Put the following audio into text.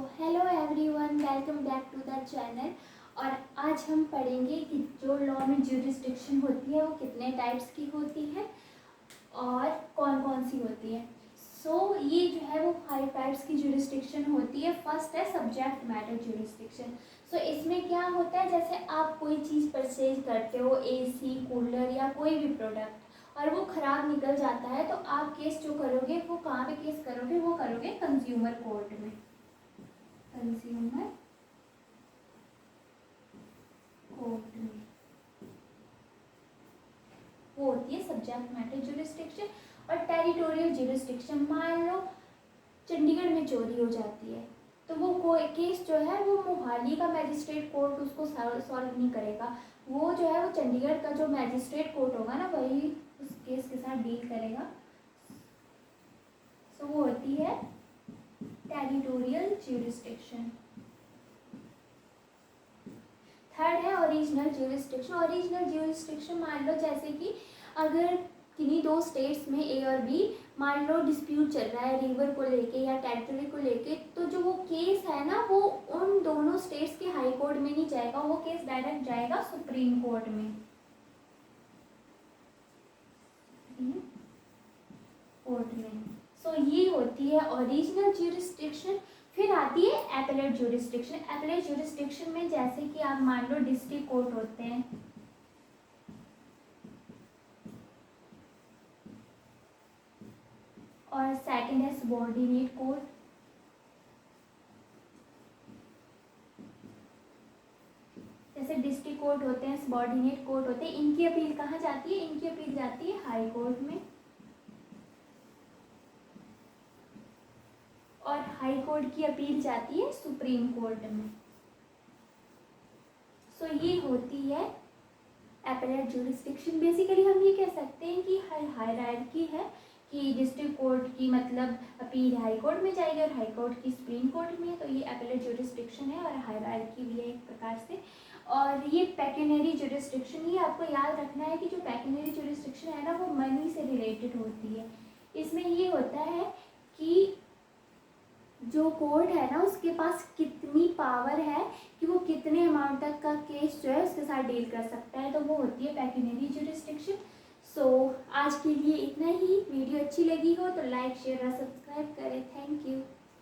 Hello everyone, welcome back to the channel. और आज हम पढ़ेंगे कि जो लॉ में ज्यूरिसडिक्शन होती है वो कितने टाइप्स की होती है और कौन कौन सी होती है। ये जो है वो 5 टाइप्स की ज्यूरिसडिक्शन होती है। फर्स्ट है सब्जेक्ट मैटर ज्यूरिसडिक्शन। इसमें क्या होता है, जैसे आप कोई चीज़ परचेज करते हो, एसी, कूलर या कोई भी प्रोडक्ट, और वो ख़राब निकल जाता है, तो आप केस जो करोगे वो कहाँ पे केस करोगे, वो करोगे कंज्यूमर कोर्ट में। कंज्यूमर कोर्ट में वो होती है सब्जेक्ट मैटर ज्यूरिसडिक्शन। और टेरिटोरियल ज्यूरिसडिक्शन, मान लो चंडीगढ़ में चोरी हो जाती है, तो वो कोई केस जो है वो मोहाली का मैजिस्ट्रेट कोर्ट उसको सॉल्व नहीं करेगा। वो जो है वो चंडीगढ़ का जो मैजिस्ट्रेट कोर्ट होगा ना, वही उस केस के साथ डील करेगा। वो होती है टेरिटोरियल ज्यूरिसडिक्शन। थर्ड है ओरिजिनल ज्यूरिसडिक्शन। ओरिजिनल ज्यूरिसडिक्शन, मान लो जैसे कि अगर किन्हीं दो स्टेट्स में ए और बी, मान लो डिस्प्यूट चल रहा है रिवर को लेके या टेरिटरी को लेके, तो जो वो केस है ना वो उन दोनों स्टेट्स के हाई कोर्ट में नहीं जाएगा, वो केस डायरेक्ट जाएगा सुप्रीम कोर्ट में। कोर्ट में। ये होती है ओरिजिनल ज्यूरिसडिक्शन। फिर आती है एपेलेट ज्यूरिसडिक्शन। एपेलेट ज्यूरिसडिक्शन में जैसे कि आप मान लो डिस्ट्रिक्ट कोर्ट होते हैं, और सेकंड है सबऑर्डिनेट कोर्ट। जैसे डिस्ट्रिक्ट कोर्ट होते हैं, सबऑर्डिनेट कोर्ट होते हैं, इनकी अपील कहाँ जाती है, इनकी अपील जाती है हाई कोर्ट में, और हाई कोर्ट की अपील जाती है सुप्रीम कोर्ट में। ये होती है एपेलेट ज्यूरिसडिक्शन। बेसिकली हम ये कह सकते हैं कि हायरार्की है कि डिस्ट्रिक्ट कोर्ट की मतलब अपील हाई कोर्ट में जाएगी और हाई कोर्ट की सुप्रीम कोर्ट में। तो ये एपेलेट ज्यूरिसडिक्शन है और हायरार्की भी है एक प्रकार से। और ये पेक्यूनियरी ज्यूरिसडिक्शन, ये आपको याद रखना है कि जो पेक्यूनियरी ज्यूरिसडिक्शन है ना वो मनी से रिलेटेड होती है। इसमें ये होता है कि जो कोर्ट है ना उसके पास कितनी पावर है कि वो कितने अमाउंट तक का केस जो है उसके साथ डील कर सकता है, तो वो होती है पेक्यूनियरी ज्यूरिसडिक्शन। आज के लिए इतना ही। वीडियो अच्छी लगी हो तो लाइक, शेयर और सब्सक्राइब करें। Thank you.